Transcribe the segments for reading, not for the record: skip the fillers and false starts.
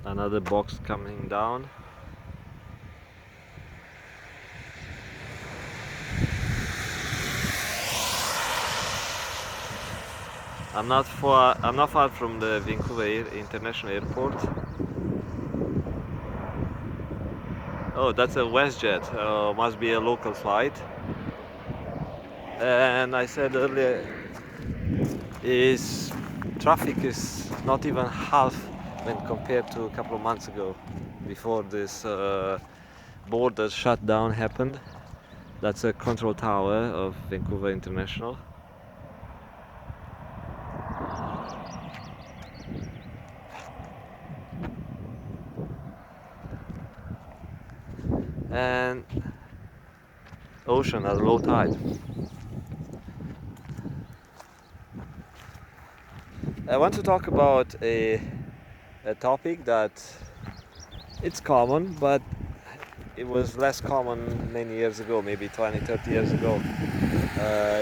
Another box coming down. I'm not far from the Vancouver International Airport. Oh, that's a WestJet. Must be a local flight. And I said earlier, is traffic is not even half when compared to a couple of months ago, before this border shutdown happened. That's a control tower of Vancouver International. And ocean at low tide. I want to talk about a topic that it's common, but it was less common many years ago, maybe 20, 30 years ago.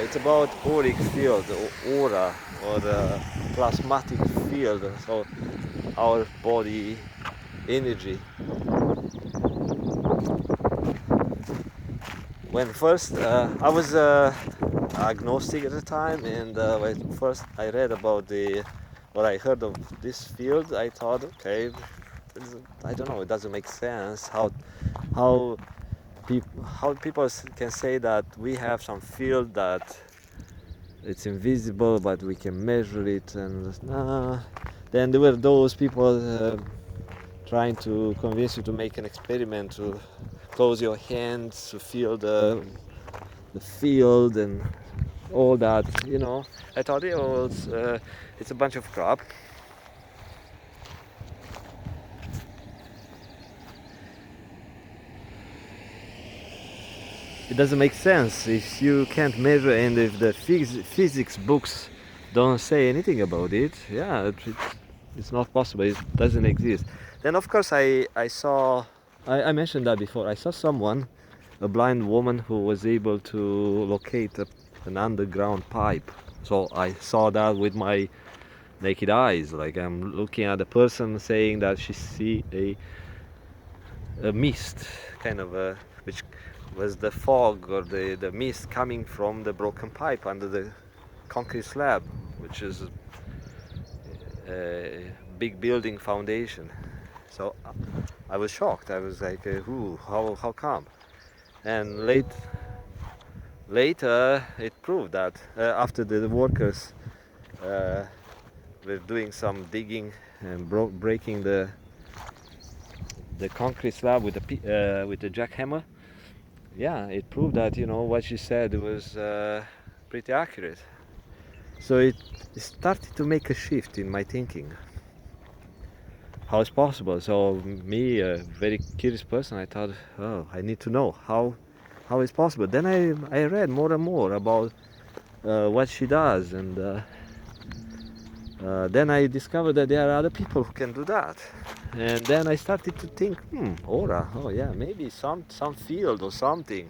It's about auric field, or aura, or plasmatic field, so our body energy. When first I was agnostic at the time, and when first I read about what I heard of this field, I thought, okay, I don't know, it doesn't make sense how people can say that we have some field that it's invisible, but we can measure it, and then there were those people trying to convince you to make an experiment, to close your hands to feel the field and all that, I thought it's a bunch of crap. It doesn't make sense if you can't measure, and if the physics books don't say anything about it. Yeah, it's not possible, it doesn't exist. Then of course I mentioned that before. I saw someone, a blind woman, who was able to locate an underground pipe. So I saw that with my naked eyes. Like, I'm looking at the person saying that she see a mist, kind of which was the fog or the mist coming from the broken pipe under the concrete slab, which is a big building foundation. So I was shocked. I was like, how come? And later it proved that after the workers were doing some digging and breaking the concrete slab with the jackhammer, yeah, it proved that what she said was pretty accurate. So it started to make a shift in my thinking. How it's possible? So me, a very curious person, I thought, oh, I need to know how it's possible. Then I read more and more about what she does, and then I discovered that there are other people who can do that. And then I started to think, aura, oh yeah, maybe some field or something.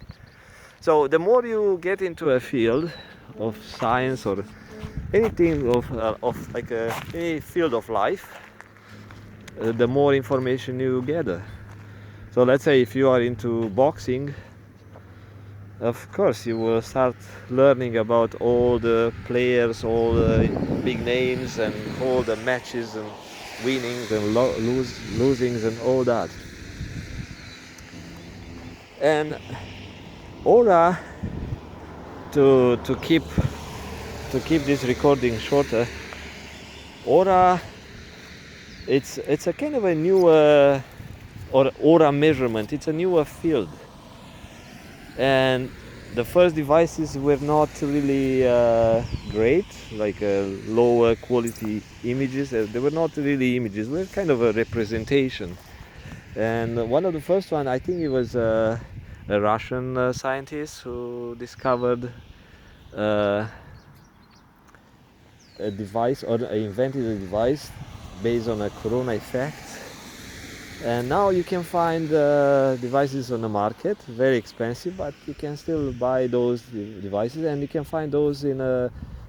So the more you get into a field of science or anything of like a field of life, the more information you gather. So let's say if you are into boxing, of course you will start learning about all the players, all the big names, and all the matches and winnings and losings and all that. And aura, to keep this recording shorter, aura, it's a kind of a newer, or aura measurement, it's a newer field. And the first devices were not really great, like lower quality images. They were not really images, they were kind of a representation. And one of the first one, I think it was a Russian scientist who discovered a device, or invented a device based on a corona effect. And now you can find devices on the market, very expensive, but you can still buy those devices, and you can find those in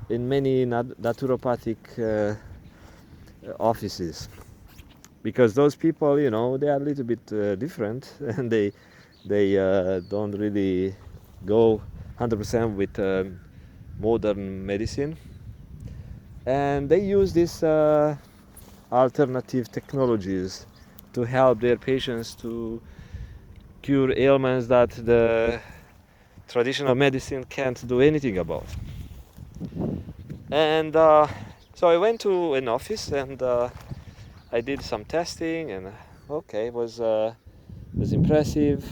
many naturopathic offices. because those people, you know, they are a little bit different, and they don't really go 100% with modern medicine, and they use these alternative technologies to help their patients to cure ailments that the traditional medicine can't do anything about. And so I went to an office, and I did some testing, and okay, it was impressive.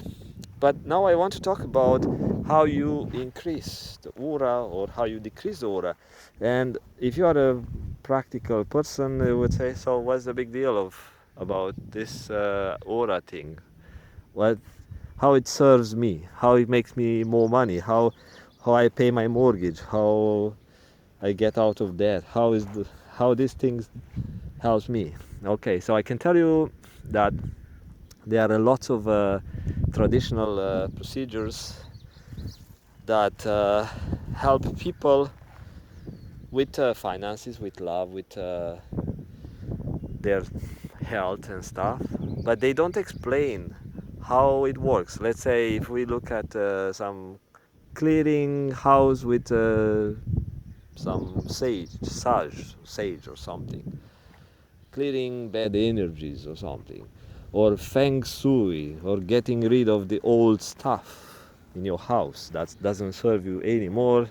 But now I want to talk about how you increase the aura or how you decrease the aura. And if you are a practical person, I would say, so what's the big deal about this aura thing? What, how it serves me, how it makes me more money, how I pay my mortgage, how I get out of debt, how these things helps me. Okay, so I can tell you that there are lots of traditional procedures that help people with finances, with love, with their health and stuff, but they don't explain how it works. Let's say if we look at some clearing house with some sage or something, clearing bad energies or something, or feng shui, or getting rid of the old stuff in your house that doesn't serve you anymore,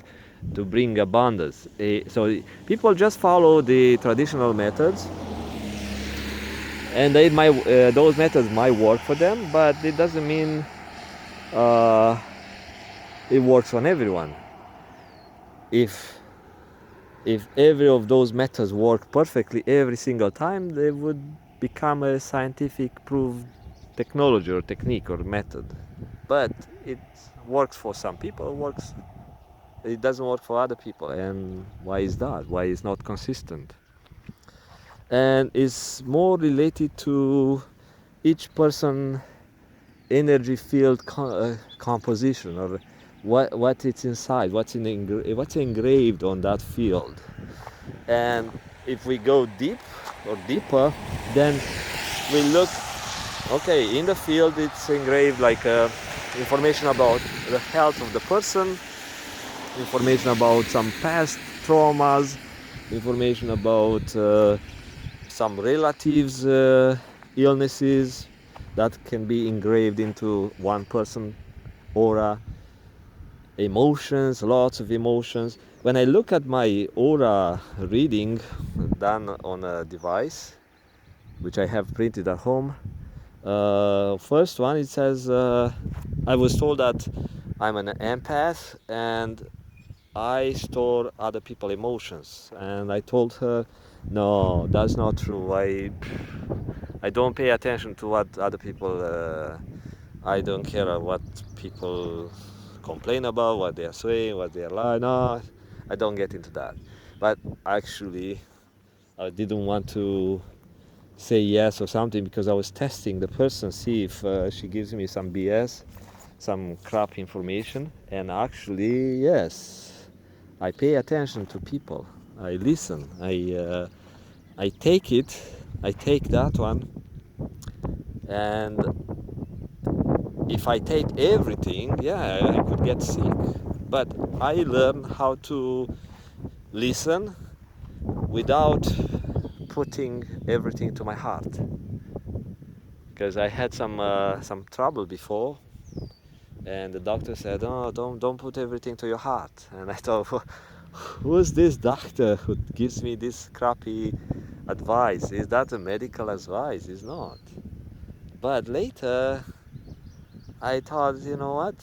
to bring abundance. So people just follow the traditional methods, and those methods might work for them, but it doesn't mean uh, it works on everyone. If every of those methods work perfectly every single time, they would become a scientific proved technology or technique or method. But it works for some people, it doesn't work for other people. And why is that? Why is not consistent? And it's more related to each person energy field composition, or what it's inside, what's engraved on that field. And if we go deeper, then we look, okay, in the field it's engraved like information about the health of the person, information about some past traumas, information about some relatives illnesses that can be engraved into one person aura, emotions, lots of emotions. When I look at my aura reading done on a device, which I have printed at home, first one, it says, I was told that I'm an empath and I store other people's emotions. And I told her, no, that's not true. I don't pay attention to what other people, I don't care what people complain about, what they are saying, what they are like. No, I don't get into that. But actually, I didn't want to say yes or something, because I was testing the person, see if she gives me some BS, some crap information. And actually, yes, I pay attention to people. I listen. I take it. I take that one. And if I take everything, yeah, I could get sick. But I learned how to listen without putting everything to my heart. Because I had some trouble before, and the doctor said, "Oh, don't put everything to your heart." And I thought, who's this doctor who gives me this crappy advice? Is that a medical advice? It's not. But later, I thought, you know what?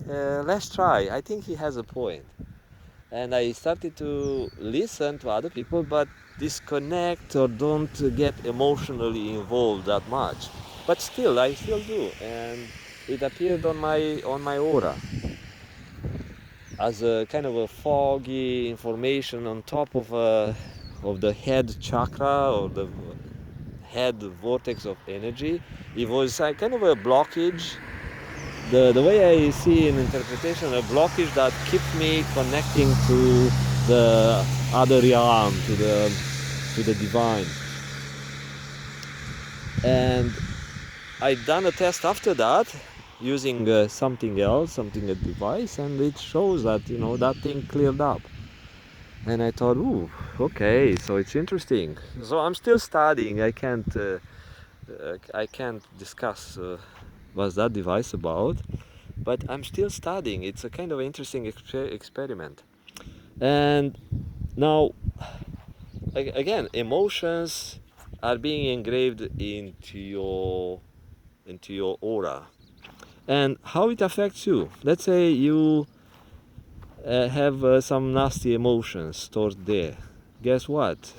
Let's try. I think he has a point. And I started to listen to other people, but disconnect or don't get emotionally involved that much. But still, I still do, and it appeared on my aura as a kind of a foggy information on top of the head chakra, or the head vortex of energy. It was kind of a blockage. The way I see in interpretation, a blockage that keeps me connecting to the other realm, to the divine. And I done a test after that using something else, a device, and it shows that that thing cleared up. And I thought, ooh, okay, so it's interesting. So I'm still studying. I can't discuss what's that device about, but I'm still studying. It's a kind of interesting experiment. And now, again, emotions are being engraved into your aura, and how it affects you. Let's say you have some nasty emotions toward there. Guess what?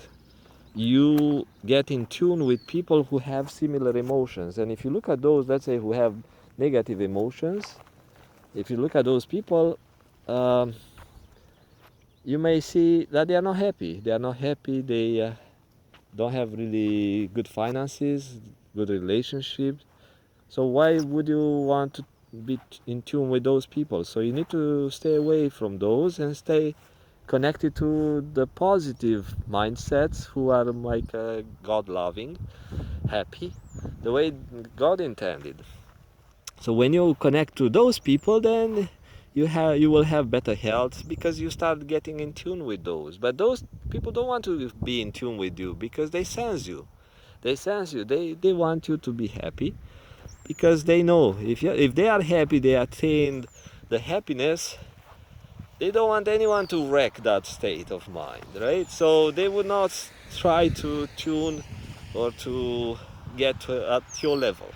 You get in tune with people who have similar emotions. And if you look at those, let's say, who have negative emotions, if you look at those people, um, you may see that they are not happy. They are not happy. They don't have really good finances, good relationships. So why would you want to be in tune with those people? So you need to stay away from those and stay connected to the positive mindsets who are like God loving, happy, the way God intended. So when you connect to those people, then you will have better health because you start getting in tune with those. But those people don't want to be in tune with you because they sense you. They sense you. They want you to be happy because they know if they are happy, they attain the happiness. They don't want anyone to wreck that state of mind, right? So they would not try to tune or to get at your level,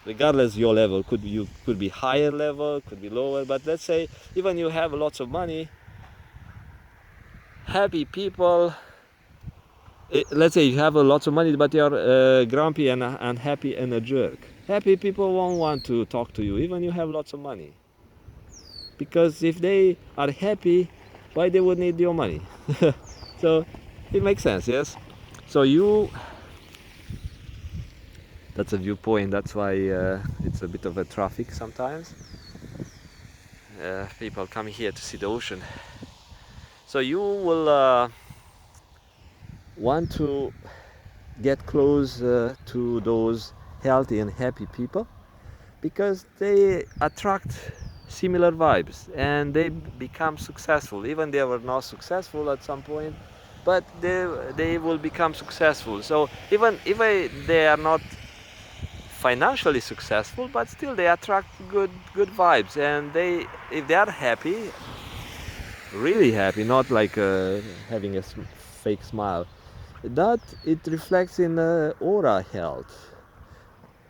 regardless your level. Could be higher level, could be lower. But let's say even you have lots of money, happy people. Let's say you have a lot of money, but you're grumpy and unhappy and a jerk. Happy people won't want to talk to you, even you have lots of money. Because if they are happy, why they would need your money? So it makes sense, yes. So that's a viewpoint. That's why it's a bit of a traffic sometimes. People come here to see the ocean. So you will want to get close to those healthy and happy people because they attract similar vibes and they become successful. Even they were not successful at some point, but they will become successful. So even if they are not financially successful, but still they attract good vibes, and if they are happy, really happy, not like having a fake smile, that it reflects in aura health.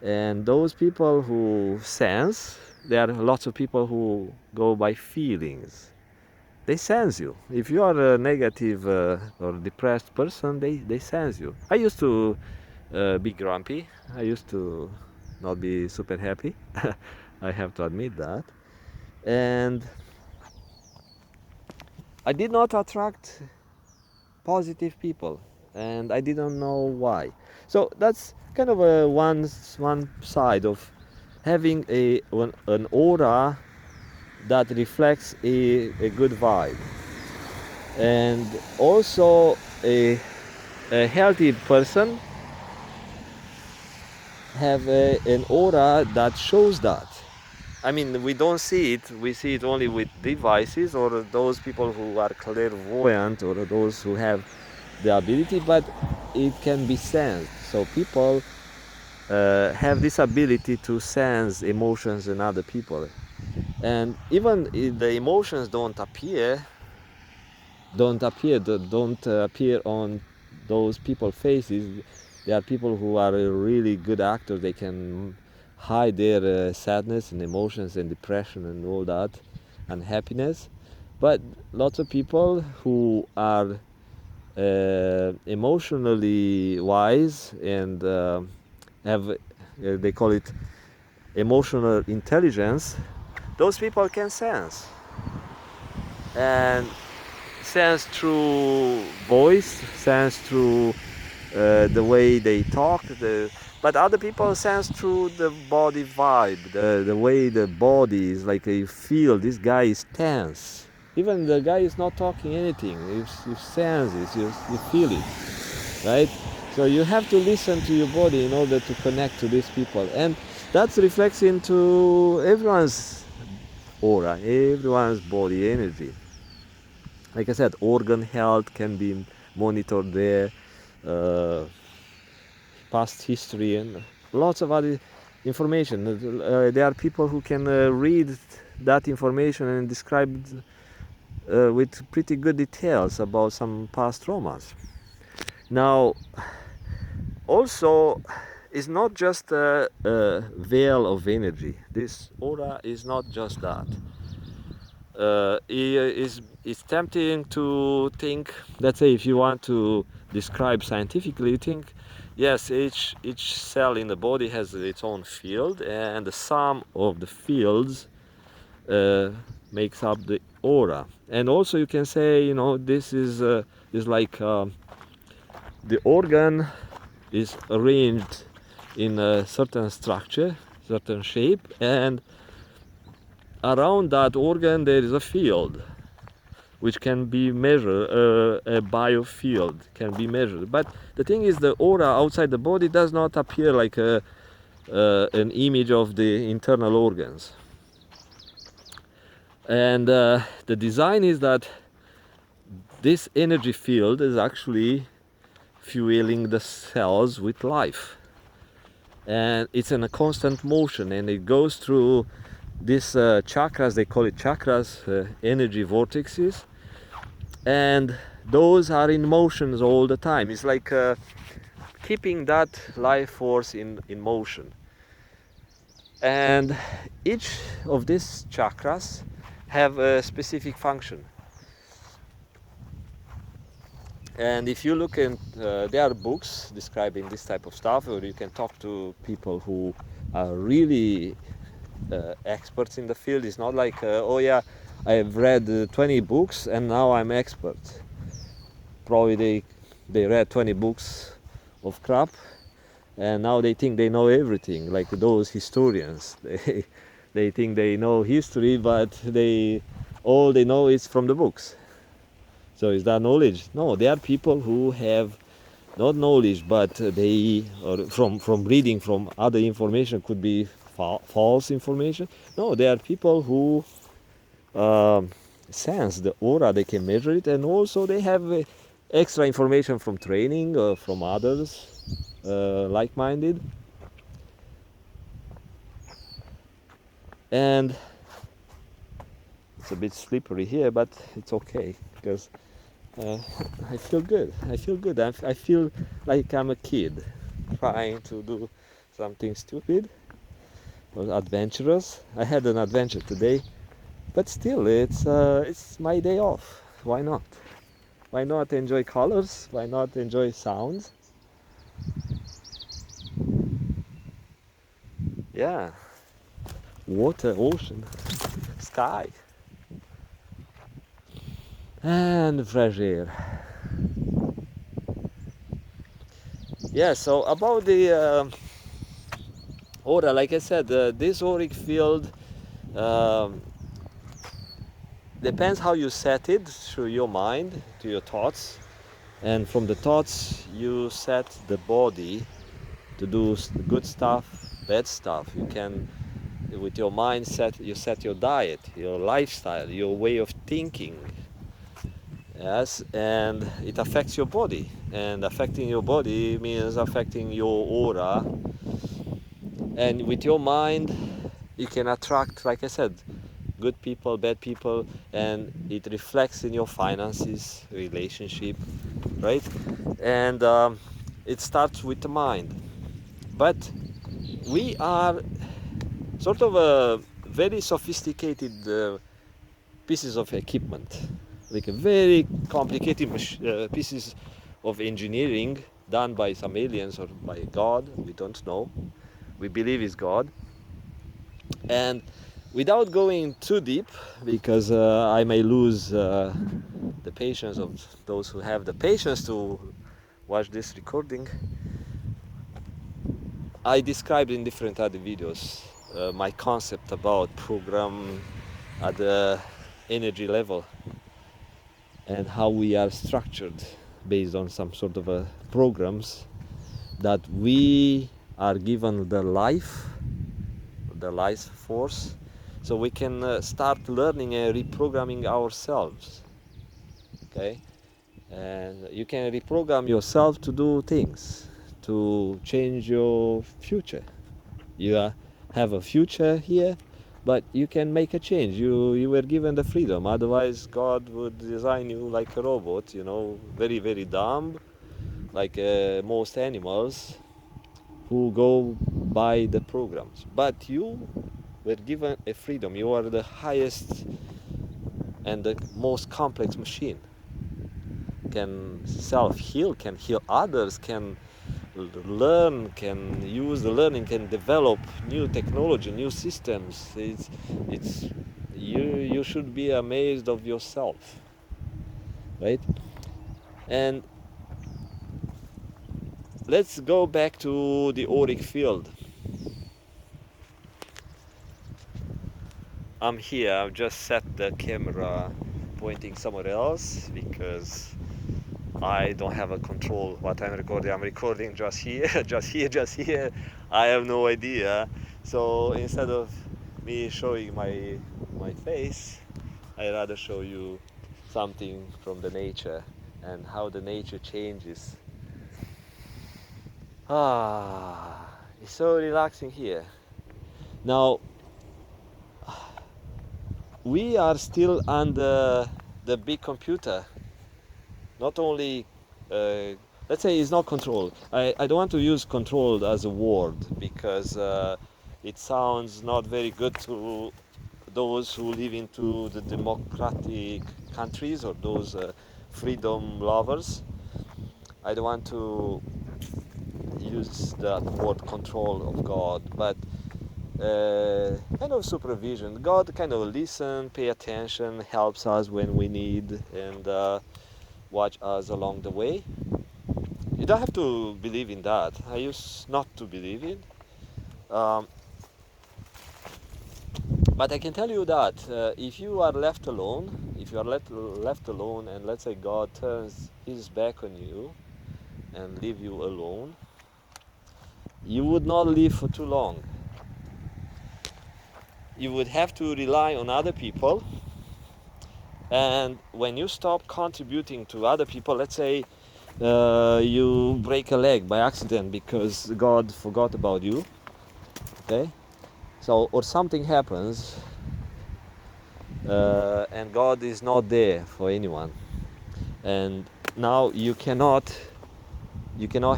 And those people who sense, there are lots of people who go by feelings. They sense you. If you are a negative or depressed person, they sense you. I used to be grumpy. I used to not be super happy. I have to admit that. And I did not attract positive people, and I didn't know why. So that's kind of a one side of having an aura that reflects a good vibe, and also a healthy person have an aura that shows that. I mean, we don't see it. We see it only with devices or those people who are clairvoyant or those who have the ability, but it can be sensed. So people have this ability to sense emotions in other people, and even if the emotions don't appear on those people's faces. There are people who are really good actors. They can hide their sadness and emotions and depression and all that and happiness. But lots of people who are emotionally wise and have they call it emotional intelligence, those people can sense, and sense through voice, sense through the way they talk, but other people sense through the body vibe, the way the body is, like you feel this guy is tense. Even the guy is not talking anything, you sense it, you feel it, right? So you have to listen to your body in order to connect to these people, and that reflects into everyone's aura, everyone's body energy. Like I said, organ health can be monitored there, uh, past history, and lots of other information. There are people who can read that information and describe with pretty good details about some past traumas. Now, also, it's not just a veil of energy. This aura is not just that. It's tempting to think, let's say, if you want to describe scientifically, you think, yes, each cell in the body has its own field, and the sum of the fields makes up the aura. And also, you can say, you know, this is like the organ is arranged in a certain structure, certain shape, and around that organ there is a field which can be measured, a biofield can be measured. But the thing is, the aura outside the body does not appear like an image of the internal organs. And the design is that this energy field is actually fueling the cells with life. And it's in a constant motion, and it goes through these chakras, they call it chakras, energy vortexes, and those are in motions all the time. It's like keeping that life force in motion. And each of these chakras have a specific function. And if you look in, there are books describing this type of stuff, or you can talk to people who are really experts in the field. It's not like, oh yeah, I have read 20 books and now I'm expert. Probably they read 20 books of crap and now they think they know everything, like those historians. They think they know history, but all they know is from the books. So is that knowledge? No, they are people who have not knowledge, but they, or from reading from other information, could be false information. No, they are people who sense the aura, they can measure it, and also they have extra information from training or from others like-minded. And it's a bit slippery here, but it's okay because I feel good. I feel good. I feel like I'm a kid trying to do something stupid or adventurous. I had an adventure today, but still, it's my day off. Why not? Why not enjoy colors? Why not enjoy sounds? Yeah, water, ocean, sky, and fresh air. Yeah, so about the aura, like I said, this auric field depends how you set it through your mind, to your thoughts, and from the thoughts you set the body to do good stuff, bad stuff. You can, with your mind, you set your diet, your lifestyle, your way of thinking. Yes, and it affects your body, and affecting your body means affecting your aura. And with your mind you can attract, like I said, good people, bad people, and it reflects in your finances, relationship, right? And it starts with the mind. But we are sort of a very sophisticated pieces of equipment, like a very complicated pieces of engineering done by some aliens or by God. We don't know. We believe it's God. And without going too deep, because I may lose the patience of those who have the patience to watch this recording, I described in different other videos my concept about program at the energy level and how we are structured based on some sort of programs that we are given the life force, so we can start learning and reprogramming ourselves. Okay, and you can reprogram yourself to do things, to change your future. You have a future here, but you can make a change. You were given the freedom. Otherwise, God would design you like a robot, very, very dumb, like most animals who go by the programs. But you were given a freedom. You are the highest and the most complex machine. Can self-heal, can heal others, can learn, can use the learning, can develop new technology, new systems. It's you should be amazed of yourself, right? And let's go back to the auric field. I'm here. I've just set the camera pointing somewhere else because I don't have a control what I'm recording. I'm recording just here, just here. I have no idea. So instead of me showing my face, I rather show you something from the nature and how the nature changes. It's so relaxing here. Now we are still under the big computer. Not only, let's say, it's not controlled. I don't want to use controlled as a word because it sounds not very good to those who live into the democratic countries or those freedom lovers. I don't want to use that word control of God, but kind of supervision. God kind of listen, pay attention, helps us when we need, and watch us along the way. You don't have to believe in that. I used not to believe it. Um, but I can tell you that if you are left alone, left alone, and let's say God turns his back on you and leave you alone, you would not live for too long. You would have to rely on other people. And when you stop contributing to other people, let's say you break a leg by accident because God forgot about you, okay? So, or something happens and God is not there for anyone, and now you cannot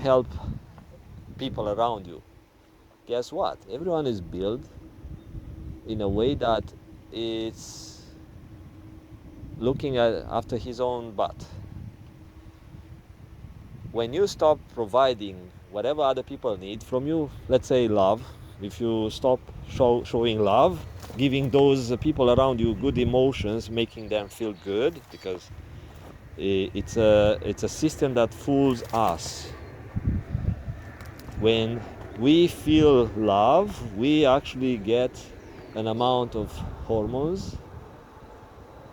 help people around you. Guess what? Everyone is built in a way that it's looking after his own butt. When you stop providing whatever other people need from you, let's say love, if you stop showing love, giving those people around you good emotions, making them feel good, because it's a system that fools us. When we feel love, we actually get an amount of hormones,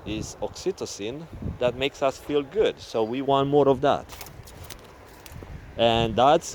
is oxytocin, that makes us feel good. So we want more of that. And that's